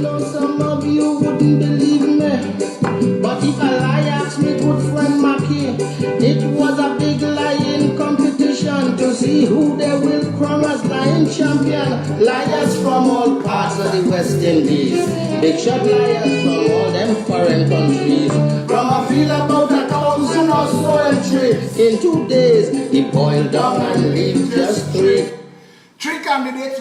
know some of you wouldn't believe me, but if a lie asked me good friend Mackie, it was a big lying competition to see who they will crown as lying champion. Liars from all parts of the West Indies, big shot liars from all them foreign countries. From a field about 1,000 or so entries, in 2 days he boiled down and leave just three. Three candidates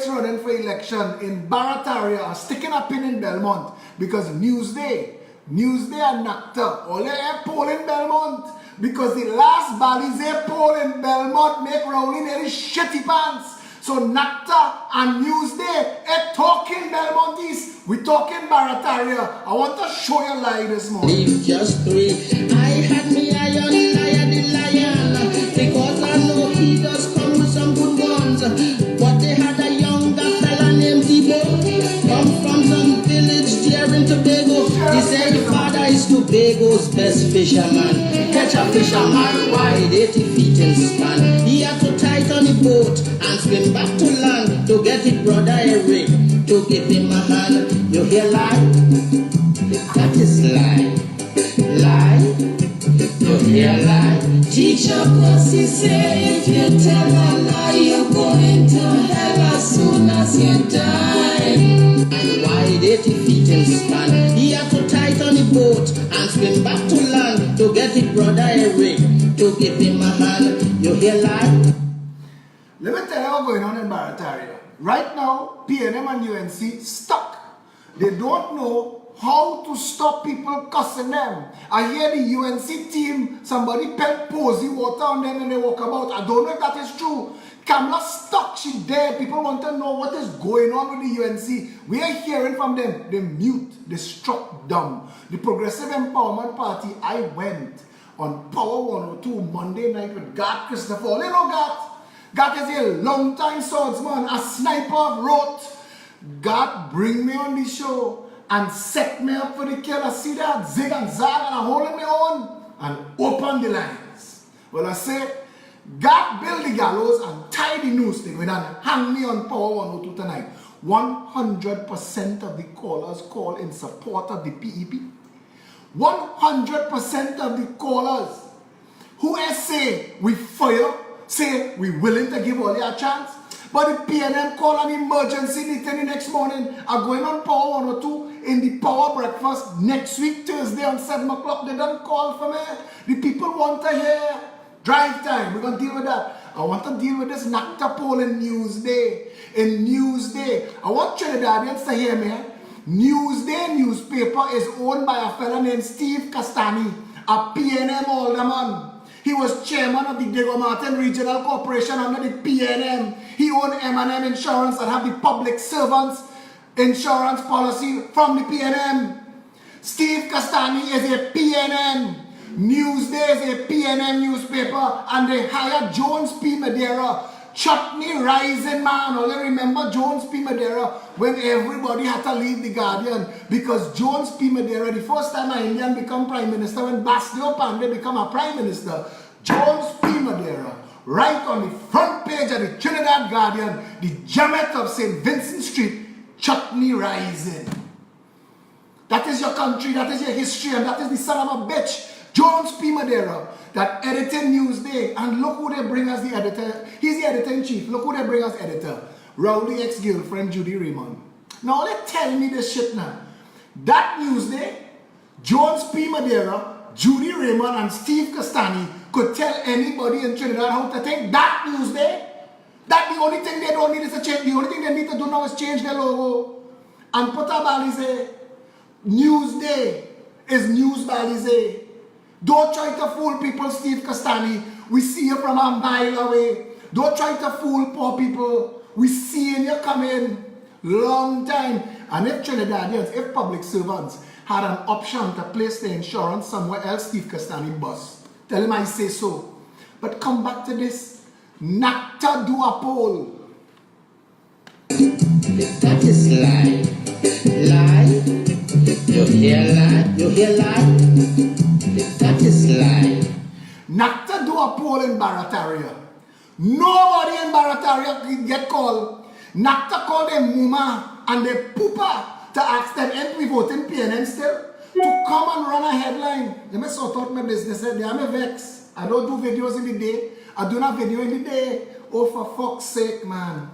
running for election in Barataria are sticking a pin in Belmont because Newsday and NACTA all a poll in Belmont because the last Balize poll in Belmont make Rowley nearly shitty pants. So NACTA and Newsday are talking Belmont East. We talking Barataria. I want to show you lie this morning. Leave just three. I had me iron liar the lion because I know he does come with some good ones. But they had a younger fella named Debo, come from some village there in Tobago. He said his father is Tobago's best fisherman. Catch a fisherman wide 80 feet in span. He had to tighten the boat and swim back to land to get his brother Eric to give him a hand. You hear lie? That is lie. Lie? You hear lie? Teacher Pussy say if you tell a lie, you're going to hell as soon as you die. And wide 80 feet in span, he had to tighten the boat and swim back to land to get his brother Eric to give him a hand. You hear lie? Let me tell you what's going on in Barataria. Right now, PNM and UNC stuck. They don't know how to stop people cussing them. I hear the UNC team, somebody put posy water on them and they walk about. I don't know if that is true. Kamala stuck, she there. People want to know what is going on with the UNC. We are hearing from them. They mute, they struck dumb. The Progressive Empowerment Party, I went on Power 102 Monday night with Gat Christopher. You know Gat? Gat is a long time swordsman, a sniper of rote. Gat bring me on the show and set me up for the kill. I see that zig and zag and I hold me on and open the lines. Well, I say, God build the gallows and tie the noose thing and hang me on Power 102 tonight. 100% of the callers call in support of the PEP. 100% of the callers who say we fire, say we willing to give all you a chance. But the PNM call an emergency meeting the next morning are going on Power 102 in the Power Breakfast next week, Thursday on 7 o'clock. They don't call for me. The people want to hear drive time. We're going to deal with that. I want to deal with this NACTA poll in Newsday. In Newsday. I want Trinidadians to hear me. Newsday newspaper is owned by a fellow named Steve Castani, a PNM alderman. He was chairman of the Diego Martin Regional Corporation under the PNM. He owned M&M Insurance that have the public servants insurance policy from the PNM. Steve Castani is a PNM. Newsday is a PNM newspaper and they hired Jones P. Madeira, chutney rising man. Only remember Jones P. Madeira when everybody had to leave the Guardian because Jones P. Madeira, the first time an Indian become prime minister, when Bastio Pandey become a prime minister, Jones P. Madeira, right on the front page of the Trinidad Guardian, the Jamet of St. Vincent Street, chutney rising. That is your country, that is your history, and that is the son of a bitch, Jones P. Madeira, that edited Newsday. And look who they bring as the editor. He's the editor-in-chief. Look who they bring as editor. Rowley ex-girlfriend Judy Raymond. Now they tell me this shit now. That Newsday, Jones P. Madeira, Judy Raymond, and Steve Castani could tell anybody in Trinidad how to think. That Newsday, that the only thing they don't need is a change. The only thing they need to do now is change their logo. And put a Balize. Newsday is News Balize. Don't try to fool people, Steve Castani. We see you from a mile away. Don't try to fool poor people. We see you coming long time. And if Trinidadians, if public servants had an option to place the insurance somewhere else, Steve Castani bust. Tell him I say so. But come back to this. NACTA do a poll. That is lie. Lie. You hear lie? You hear lie? That is lie. NACTA do a poll in Barataria. Nobody in Barataria get called. NACTA called them Muma and they poopa to ask them, ain't we voting PNM still? To come and run a headline. Let me sort out my business. They are me vex. I don't do videos in the day. I do not video in the day. Oh, for fuck's sake, man.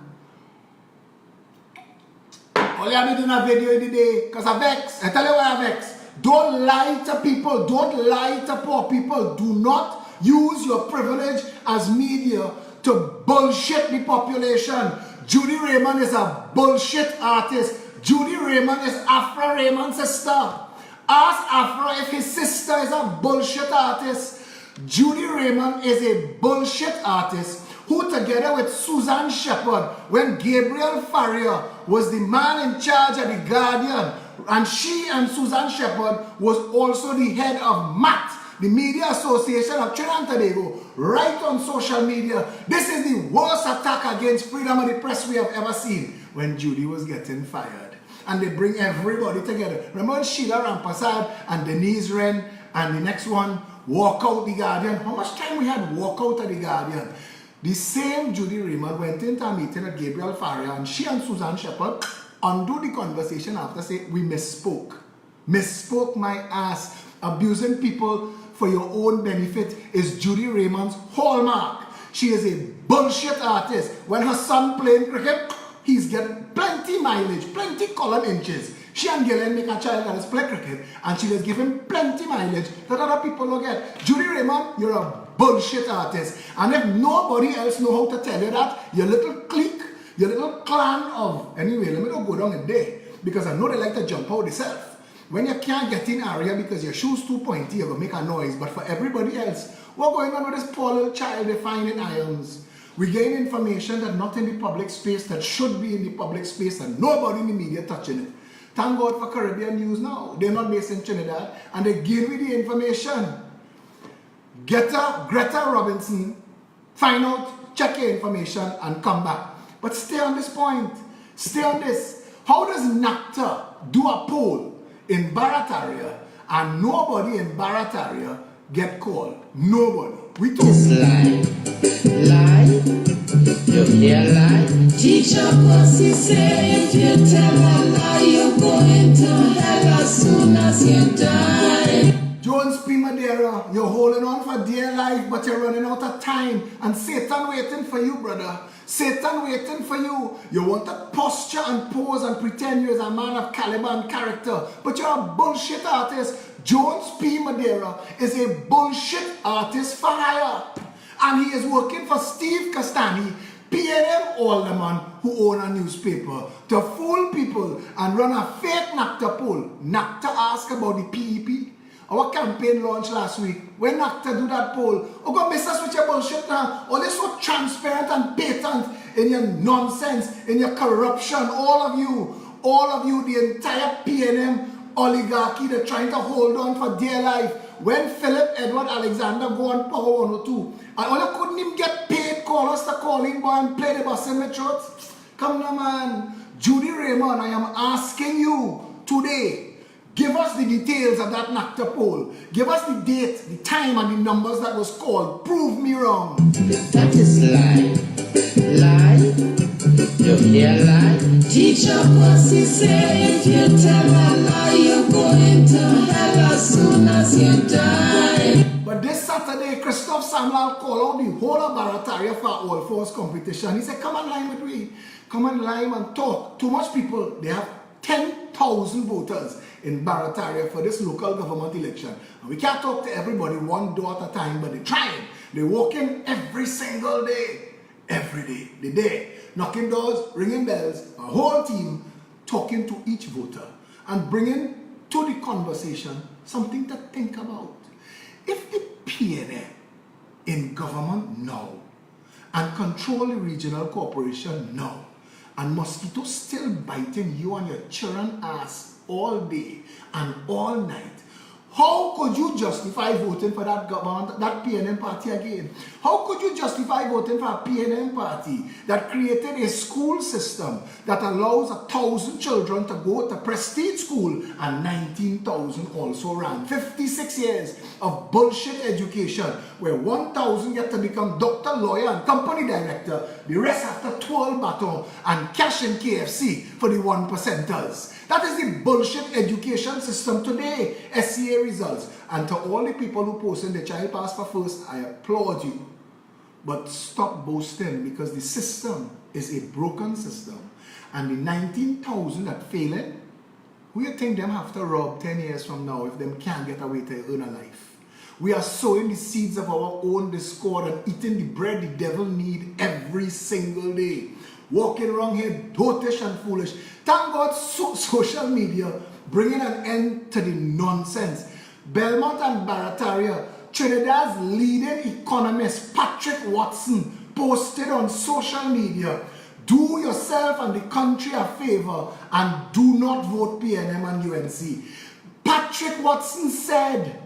All you have to do a video in the day because I vex. I tell you why I vex. Don't lie to people. Don't lie to poor people. Do not use your privilege as media to bullshit the population. Judy Raymond is a bullshit artist. Judy Raymond is Afra Raymond's sister. Ask Afra if his sister is a bullshit artist. Judy Raymond is a bullshit artist who, together with Susan Shepard, when Gabriel Farrier was the man in charge of The Guardian, and she and Susan Shepard was also the head of MAT, the Media Association of Trinidad and Tobago, right on social media. This is the worst attack against freedom of the press we have ever seen when Judy was getting fired. And they bring everybody together. Remember when Sheila Rampasad and Denise Wren and the next one walk out The Guardian? How much time we had walk out of The Guardian? The same Judy Raymond went into a meeting at Gabriel Farrier and she and Susan Shepard undo the conversation after saying, we misspoke. Misspoke my ass. Abusing people for your own benefit is Judy Raymond's hallmark. She is a bullshit artist. When her son playing cricket, he's getting plenty mileage, plenty column inches. She and Gillian make a child that is play cricket and she just give him plenty mileage that other people don't get. Judy Raymond, you're a bullshit artist. And if nobody else know how to tell you that, your little clique, your little clan of, anyway, let me not go down a day because I know they like to jump out themselves. When you can't get in area because your shoe's too pointy, you're going to make a noise. But for everybody else, what's going on with this poor little child they find in irons? We gain information that not in the public space, that should be in the public space, and nobody in the media touching it. Thank God for Caribbean News now. They're not based in Trinidad, and they give me the information. Greta Robinson, find out, check your information, and come back. But stay on this point. Stay on this. How does NACTA do a poll in Barataria and nobody in Barataria get called? Nobody. We talk. Lie. Lie. You hear lie? Teacher Pussy say if you tell a lie, you're going to hell as soon as you die. Jones P. Madeira, you're holding on for dear life, but you're running out of time. And Satan waiting for you, brother. Satan waiting for you. You want to posture and pose and pretend you're a man of caliber and character, but you're a bullshit artist. Jones P. Madeira is a bullshit artist for hire. And he is working for Steve Castani, PNM alderman who own a newspaper, to fool people and run a fake NACTA poll. NACTA asked about the PEP. Our campaign launched last week. When NACTA do that poll, oh God, miss us with your bullshit now. Oh, they're so transparent and patent in your nonsense, in your corruption. All of you, the entire PNM oligarchy, they're trying to hold on for dear life. When Philip Edward Alexander go on Power 102, and all you couldn't even get paid, call us the calling boy and play the bus in the throat. Come now, man. Judy Raymond, I am asking you today, give us the details of that NACTA poll. Give us the date, the time, and the numbers that was called. Prove me wrong. That is lie. Lie. You hear lie? Teacher Pussy say if you tell a lie, you're going to hell as soon as you die. But this Saturday, Christophe Samuel called out the whole of Barataria for All Force competition. He said, come on line with me. Come on line and talk. Too much people. They have 10,000 voters in Barataria for this local government election. And we can't talk to everybody one door at a time, but they're trying. They walk in every single day. Every day. They're there. Knocking doors, ringing bells, a whole team talking to each voter and bringing to the conversation something to think about. If the PNM in government now and control the regional corporation now and mosquitoes still biting you and your children ass all day and all night. How could you justify voting for that government, that PNM party again? How could you justify voting for a PNM party that created a school system that allows 1,000 children to go to prestige school and 19,000 also ran? 56 years of bullshit education where 1,000 get to become doctor, lawyer and company director. The rest have to twirl baton and cash in KFC for the 1%ers. That is the bullshit education system today. SCA results. And to all the people who posted the child pass for first, I applaud you. But stop boasting, because the system is a broken system. And the 19,000 that failing, who you think them have to rob 10 years from now if them can't get away to earn a life? We are sowing the seeds of our own discord and eating the bread the devil need every single day. Walking around here dotish and foolish. Thank God social media bringing an end to the nonsense. Belmont and Barataria, Trinidad's leading economist Patrick Watson posted on social media, do yourself and the country a favor and do not vote PNM and UNC. Patrick Watson said,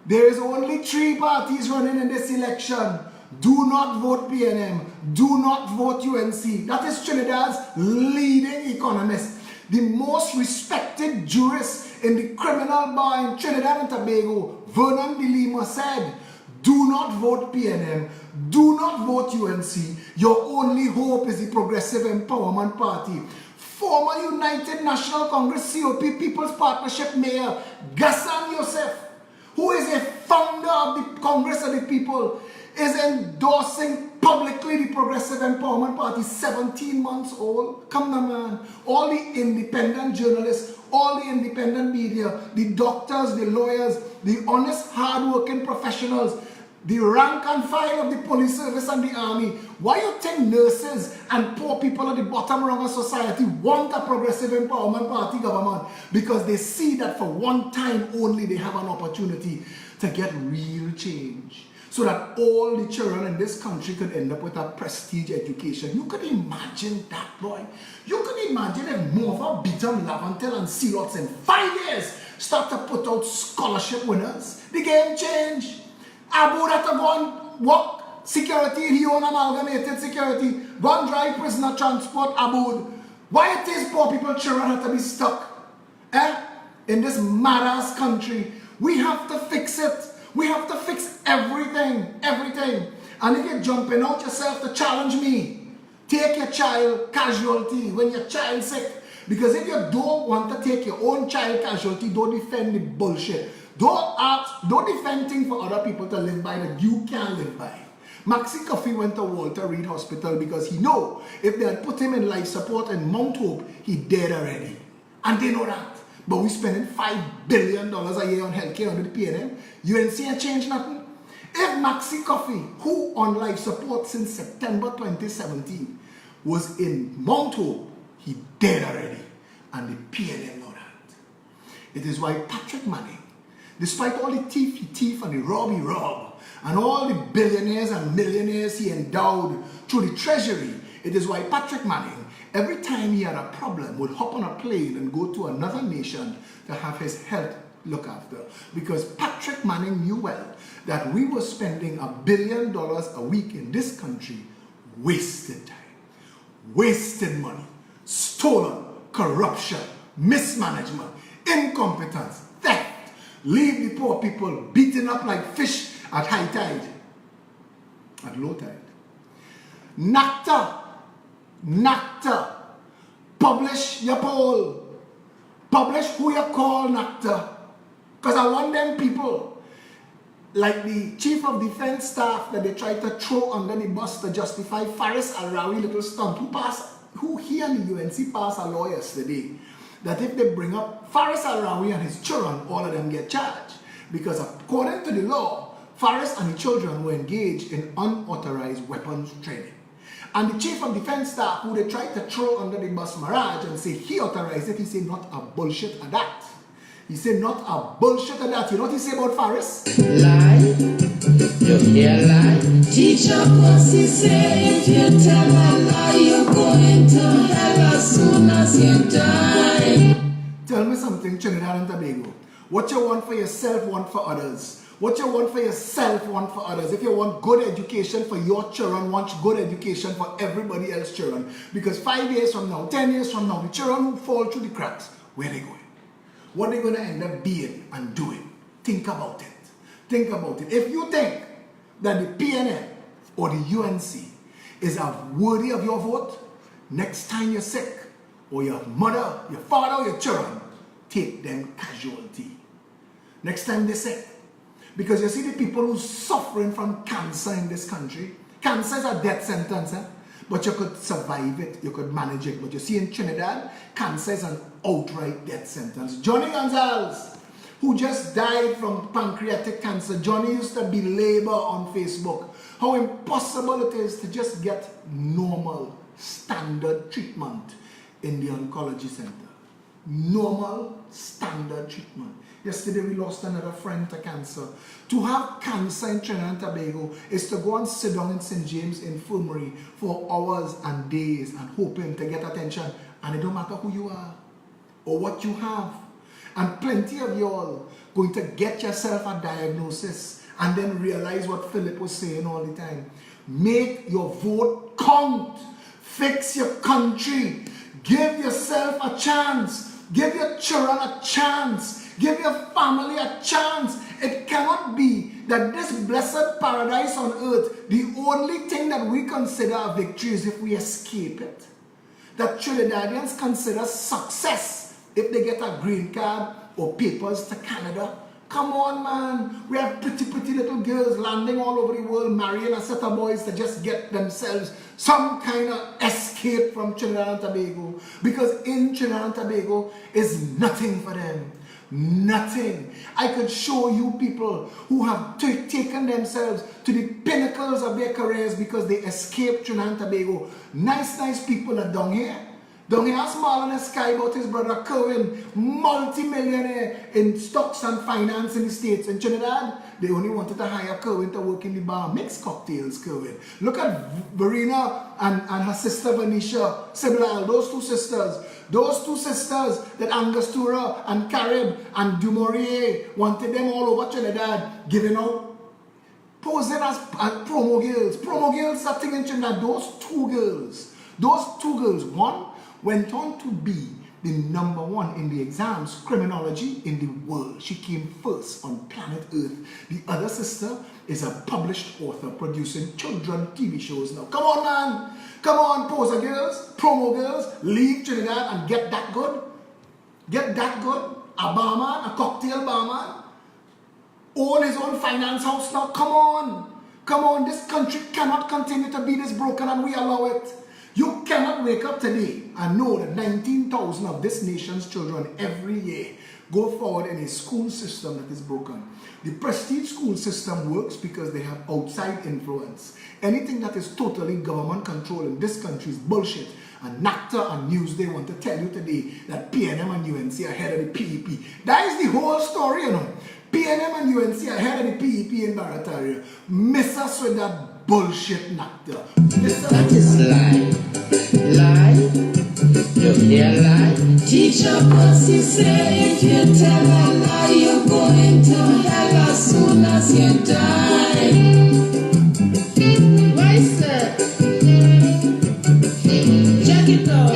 there is only 3 parties running in this election. Do not vote PNM. Do not vote UNC. That is Trinidad's leading economist. The most respected jurist in the criminal bar in Trinidad and Tobago, Vernon de Lima, said, do not vote PNM. Do not vote UNC. Your only hope is the Progressive Empowerment Party. Former United National Congress COP People's Partnership Mayor Ghassan Youssef, who is a founder of the Congress of the People, is endorsing publicly the Progressive Empowerment Party, 17 months old. Come on, man. All the independent journalists, all the independent media, the doctors, the lawyers, the honest, hard-working professionals, the rank and file of the police service and the army. Why you think nurses and poor people at the bottom rung of society want a Progressive Empowerment Party government? Because they see that for one time only they have an opportunity to get real change, so that all the children in this country could end up with a prestige education. You could imagine that, boy. You could imagine if Mova, Beaton, Lavantel and Sealots in 5 years start to put out scholarship winners. The game changed. Abu had to go and work security, he own amalgamated security, go and drive prisoner transport, Abu. Why it is poor people, children have to be stuck? In this mad-ass country. We have to fix it. We have to fix everything, everything. And if you're jumping out yourself to challenge me, take your child casualty when your child's sick. Because if you don't want to take your own child casualty, don't defend the bullshit. Don't defend things for other people to live by that you can't live by. Maxi Coffey went to Walter Reed Hospital because he know if they had put him in life support in Mount Hope, he dead already. And they know that. But we spending $5 billion a year on healthcare under the PNM. UNC ain't changed nothing. If Maxi Coffey, who on life support since September 2017, was in Mount Hope, he dead already. And the PNM know that. It is why Patrick Manning, despite all the thief and the rob, and all the billionaires and millionaires he endowed through the treasury, it is why Patrick Manning, every time he had a problem, would hop on a plane and go to another nation to have his health looked after. Because Patrick Manning knew well that we were spending $1 billion a week in this country, wasted time, wasted money, stolen, corruption, mismanagement, incompetence, theft, leave the poor people beaten up like fish at high tide, at low tide. NACTA, publish your poll. Publish who you call NACTA. Because I want them people, like the Chief of Defense Staff that they tried to throw under the bus to justify Faris Al-Rawi little stunt, who he and the UNC passed a law yesterday, that if they bring up Faris Al-Rawi and his children, all of them get charged. Because according to the law, Faris and the children were engaged in unauthorized weapons training. And the Chief of Defense Staff, who they tried to throw under the bus Maraj and say he authorized it, he said not a bullshit of that. He said not a bullshit of that. You know what he said about Faris? Lie, you hear lie. Teacher Pussy say if you tell a lie, you're going to hell as soon as you die. Tell me something, Trinidad and Tobago. What you want for yourself, want for others. What you want for yourself, want for others. If you want good education for your children, want good education for everybody else's children. Because 5 years from now, 10 years from now, the children who fall through the cracks, where are they going? What are they going to end up being and doing? Think about it. Think about it. If you think that the PNM or the UNC is worthy of your vote, next time you're sick, or your mother, your father, or your children, take them casualty. Next time they're sick. Because you see the people who's suffering from cancer in this country, cancer is a death sentence, but you could survive it, you could manage it. But you see in Trinidad, cancer is an outright death sentence. Johnny Gonzalez, who just died from pancreatic cancer. Johnny used to belabor on Facebook how impossible it is to just get normal, standard treatment in the oncology center. Normal, standard treatment. Yesterday we lost another friend to cancer. To have cancer in Trinidad and Tobago is to go and sit down in St. James Infirmary for hours and days and hoping to get attention. And it don't matter who you are or what you have. And plenty of y'all going to get yourself a diagnosis and then realize what Philip was saying all the time. Make your vote count. Fix your country. Give yourself a chance. Give your children a chance. Give your family a chance. It cannot be that this blessed paradise on earth, the only thing that we consider a victory is if we escape it. That Trinidadians consider success if they get a green card or papers to Canada. Come on, man. We have pretty little girls landing all over the world, marrying a set of boys to just get themselves some kind of escape from Trinidad and Tobago. Because in Trinidad and Tobago is nothing for them. Nothing. I could show you people who have taken themselves to the pinnacles of their careers because they escaped Trinidad and Tobago. Nice people are down here. Down here, small in the sky about his brother Kerwin, multi-millionaire in stocks and finance in the States. In Trinidad, they only wanted to hire Kerwin to work in the bar, mix cocktails, Kerwin. Look at Verena and her sister Venetia Siblal, those two sisters that Angostura and Carib and Dumouriez wanted them all over Trinidad, giving out, posing as promo girls. Promo girls are thing in Trinidad. Those two girls, one went on to be the #1 in the exams, criminology in the world. She came first on planet Earth. The other sister is a published author producing children TV shows now. Come on, man. Come on, poser girls, promo girls, leave Trinidad and get that good. Get that good. A barman, a cocktail barman. Own his own finance house now. Come on. Come on. This country cannot continue to be this broken and we allow it. You cannot wake up today and know that 19,000 of this nation's children every year go forward in a school system that is broken. The prestige school system works because they have outside influence. Anything that is totally government controlled in this country is bullshit. And NACTA and Newsday want to tell you today that PNM and UNC are ahead of the PEP. That is the whole story, you know. PNM and UNC are ahead of the PEP in Barataria. Miss us with that bullshit, NACTA. That is lie. Lie? You hear lie? Teacher Pussy say if you tell a lie, you're going to hell as soon as you die. Why, sir? Check it out.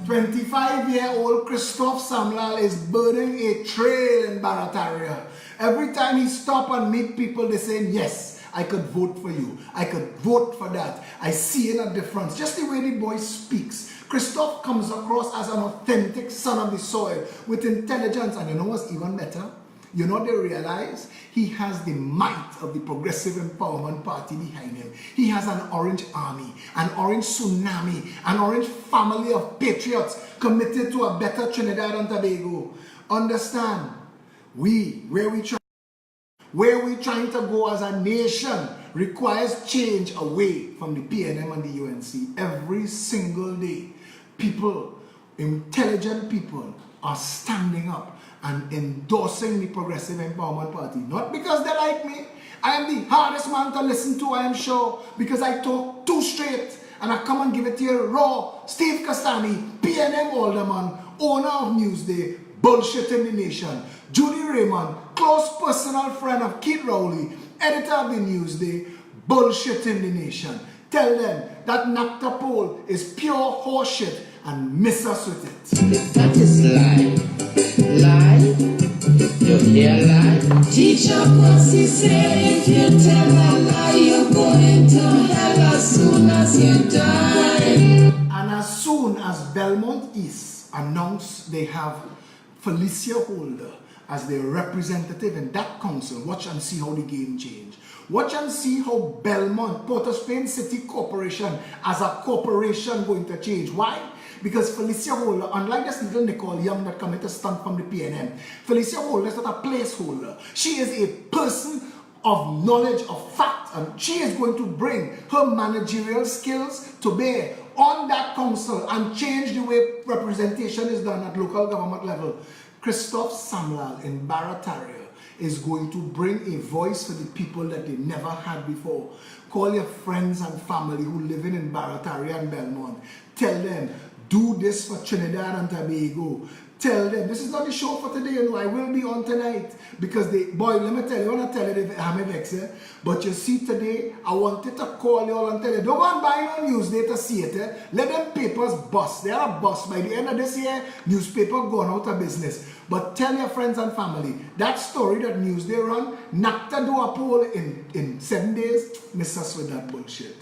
25-year-old Christophe Samlal is burning a trail in Barataria. Every time he stop and meet people, they say, yes, I could vote for you. I could vote for that. I see a difference. Just the way the boy speaks. Christophe comes across as an authentic son of the soil with intelligence. And you know what's even better? You know, they realize he has the might of the Progressive Empowerment Party behind him. He has an orange army, an orange tsunami, an orange family of patriots committed to a better Trinidad and Tobago. Understand? Where we trying to go as a nation requires change away from the PNM and the UNC. Every single day, people, intelligent people, are standing up and endorsing the Progressive Empowerment Party. Not because they like me. I am the hardest man to listen to, I am sure, because I talk too straight. and I come and give it to you raw. Steve Castani, PNM Alderman, owner of Newsday, bullshitting the nation. Judy Raymond, close personal friend of Keith Rowley, editor of the Newsday, bullshitting the nation. Tell them that NACTA poll is pure horseshit and miss us with it. That is lie. Lie? You hear lie? Teacher Pussy say if you tell a lie, you're going to hell as soon as you die. And as soon as Belmont East announced they have Felicia Holder as their representative in that council, watch and see how the game changed. Watch and see how Belmont, Port of Spain City Corporation as a corporation going to change. Why? Because Felicia Holder, unlike this little Nicole Young that come to stunt from the PNM, Felicia Holder is not a placeholder. She is a person of knowledge, of fact, and she is going to bring her managerial skills to bear on that council and change the way representation is done at local government level. Christophe Samlal in Barataria is going to bring a voice for the people that they never had before. Call your friends and family who live in Barataria and Belmont. Tell them, do this for Trinidad and Tobago. Tell them, this is not the show for today, you know, I will be on tonight. Because they, boy, let me tell you, I want to tell you I'm a vexer. But you see today, I wanted to call you all and tell you, don't go and buy no Newsday to see it. Let them papers bust. They are a bust. By the end of this year, newspaper gone out of business. But tell your friends and family, that story that Newsday run, NACTA do a poll in 7 days, miss us with that bullshit.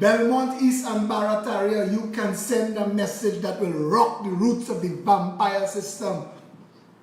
Belmont East and Barataria, you can send a message that will rock the roots of the vampire system.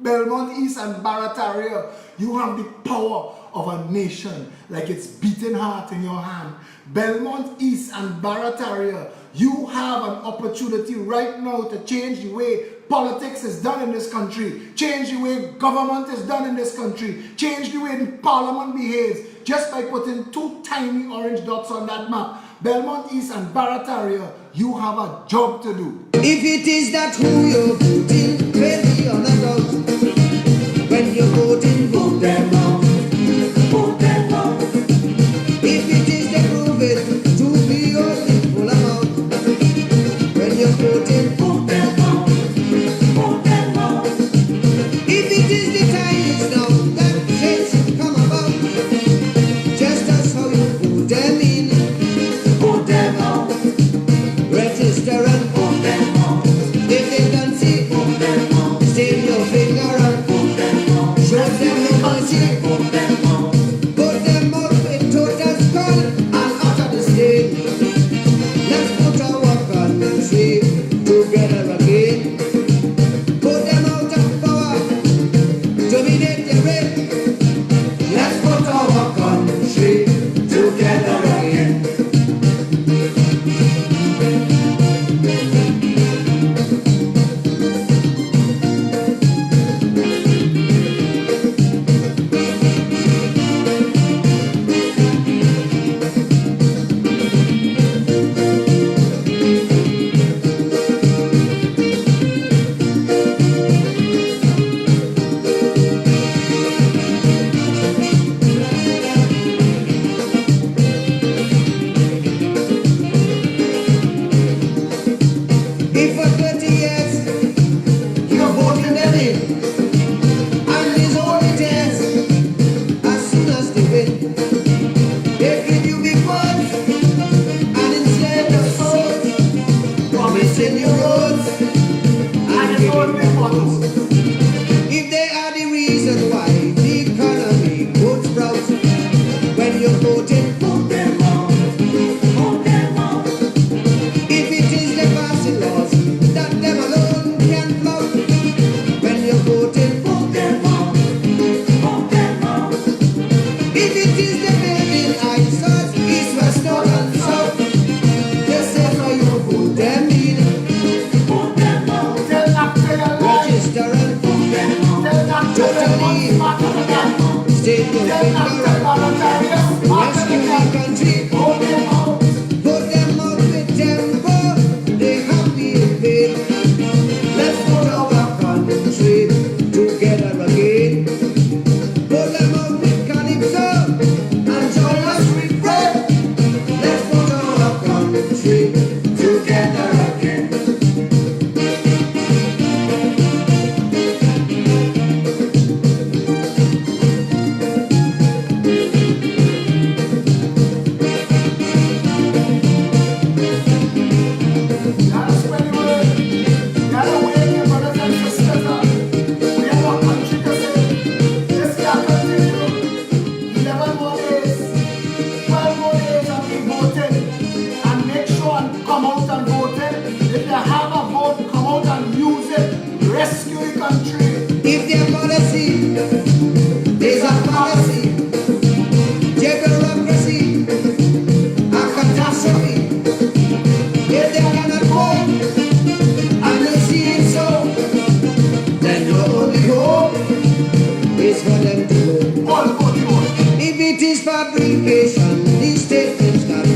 Belmont East and Barataria, you have the power of a nation like its beating heart in your hand. Belmont East and Barataria, you have an opportunity right now to change the way politics is done in this country, change the way government is done in this country, change the way the parliament behaves, just by putting 2 tiny orange dots on that map. Belmont East and Barataria, you have a job to do. If it is that who you're voting, really on the road. When you're voting, vote them out. Vote them out. If it is the proven to be your full amount. When you're voting, vote them out. Vote them out. If it is the time is now that change should come about. Just as how you vote them in. Vote them out. Register and vote them out. If they can see, vote them out.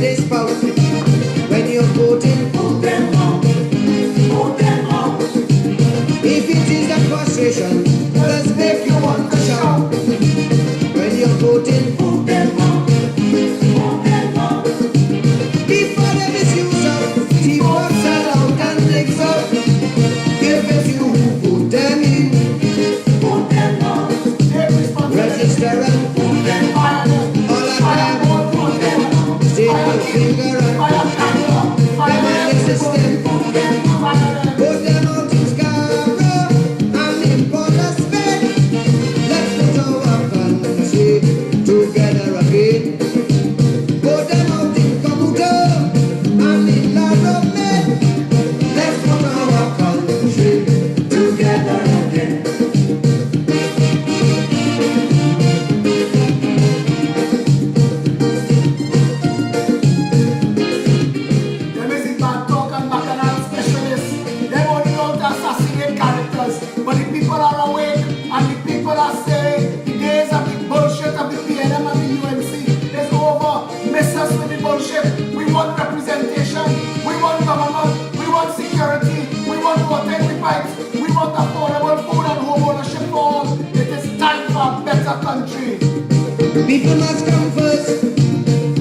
they spout. When you're voting, Vote them out. Vote them out. if it is that frustration, Let's make you want to shout. when you're voting, Vote them out. Vote them out. before the misuse of T-Box sell out and legs out. If it's you who put them in, Vote them out. Take responsibility. register and Vote them out. all of Fire them, vote, vote them out. stick your finger and Fire candle. Fire them in the system. vote them. Fire them. Put them out in Scarborough and import a spade. Let's put our country together again. Put them out in Kamuto and in Laromet. Let's put our country together again. Them is the bad talk and bacchanal specialists. They only know to assassinate characters. But the people are awake and the people are saying the days of the bullshit of the PNM and the UNC is over. Miss us with the bullshit. We want representation. We want government. We want security. We want water in the pipes. We want affordable food and home ownership for all. It is time for a better country. People must come first,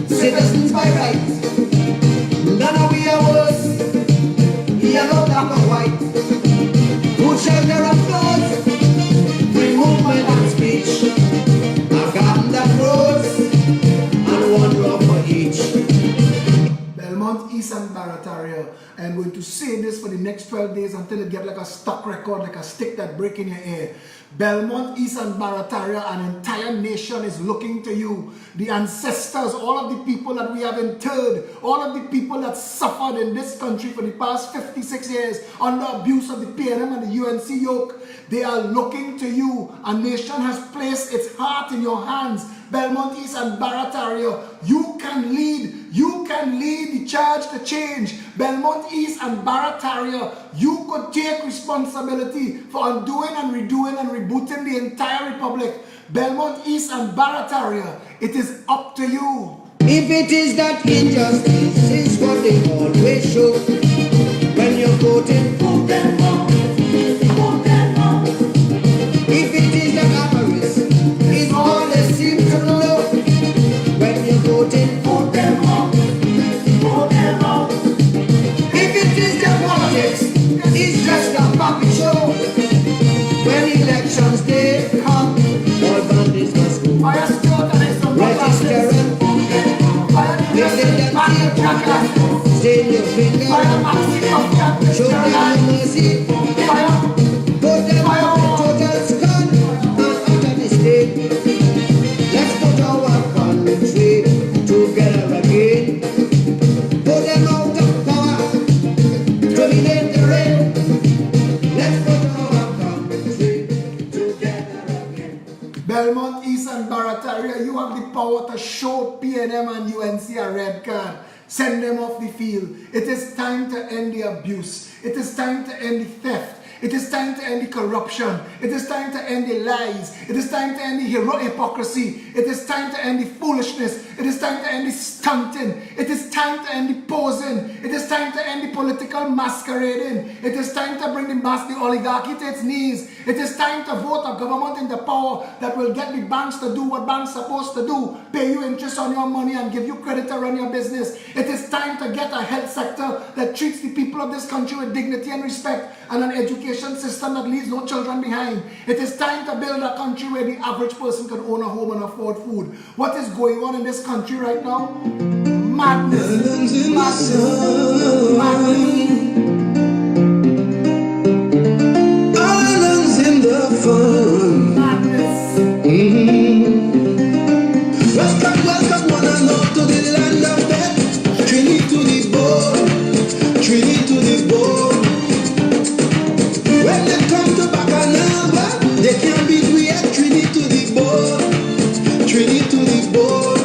citizens by right. None of we are worse, yellow, black or white. Food, shelter and clothes, free movement and speech. A garden that grows, and one law for each. Belmont East and Barataria. I am going to say this for the next 12 days until it get like a stock record, like a stick that break in your ear. Belmont East and Barataria, an entire nation is looking to you. The ancestors, all of the people that we have interred, all of the people that suffered in this country for the past 56 years under abuse of the PNM and the UNC yoke, they are looking to you. A nation has placed its heart in your hands. Belmont East and Barataria, you can lead. You can lead the charge to change. Belmont East and Barataria, you could take responsibility for undoing and redoing and rebooting the entire republic. Belmont East and Barataria, it is up to you. If it is that injustice is what they always show, when you're voting, Vote them out. Vote them out. if it is that avarice is all they seem to know, when you're voting, Vote them out. Vote them out. if it is that politics is just a puppet show, when elections day come, all bandits must go. Fire Stuart and some Register and Fire President Fire stain your finger, Maxi show them no mercy, Fire put them out in total scorn and utter disdain. Let's put our country together again. Put them out of power, terminate the reign. Let's put our country together again. Belmont East and Barataria, you have the power to show PNM and UNC a red card. Send them off the field. It is time to end the abuse. It is time to end the theft. It is time to end the corruption. It is time to end the lies. It is time to end the hypocrisy. It is time to end the foolishness. It is time to end the stunting. It is time to end the posing. It is time to end the political masquerading. It is time to bring the oligarchy to its knees. It is time to vote a government into power that will get the banks to do what banks are supposed to do, pay you interest on your money and give you credit to run your business. It is time to get a health sector that treats the people of this country with dignity and respect, and an education system that leaves no children behind. It is time to build a country where the average person can own a home and afford food. What is going on in this country right now? Madness. Madness. Madness. Islands in the fun. Madness. Welcome one and all to the land of death. Trinity to the board. Trinity to the board. When they come to Bacchanal, they can't beat we at Trinity to the board. Trinity to the board.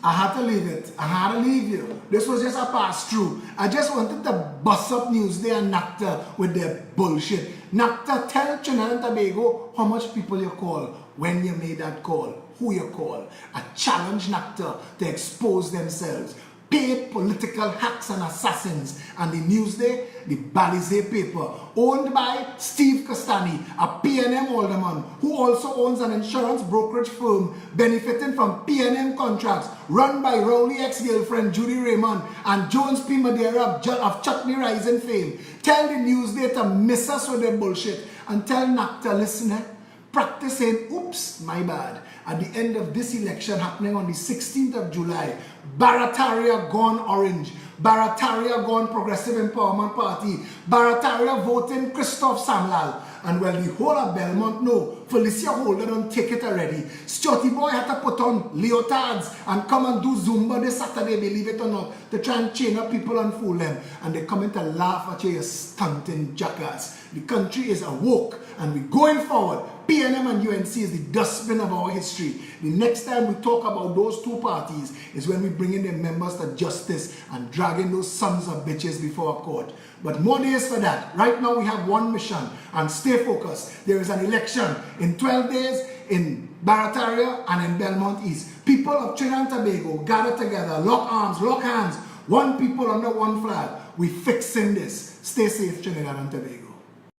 I had to leave it. I had to leave you. This was just a pass through. I just wanted to bust up Newsday and NACTA with their bullshit. NACTA, tell Trinidad and Tobago how much people you call when you made that call. who you call. I challenge NACTA to expose themselves. Paid political hacks and assassins. And the Newsday, the Balize paper, owned by Steve Castani, a PNM alderman, who also owns an insurance brokerage firm benefiting from PNM contracts run by Rowley ex-girlfriend Judy Raymond and Jones P. Madeira of Chutney Rising fame. Tell the Newsday to miss us with their bullshit and tell NACTA, listen, practice saying, oops, my bad. At the end of this election happening on the 16th of July, Barataria gone orange, Barataria gone Progressive Empowerment Party, Barataria voting Christophe Samlal. And well, the whole of Belmont know, Felicia Holder don't take it already. Stutty Boy had to put on leotards and come and do Zumba this Saturday, believe it or not, to try and chain up people and fool them. And they come in to laugh at you, you stunting jackass. The country is awoke and we're going forward. PNM and UNC is the dustbin of our history. The next time we talk about those two parties is when we bring in their members to justice and dragging those sons of bitches before a court. But more days for that. Right now we have one mission and stay focused. There is an election in 12 days in Barataria and in Belmont East. People of Trinidad and Tobago gather together, lock arms, lock hands, one people under one flag. We fixing this. Stay safe, Trinidad and Tobago.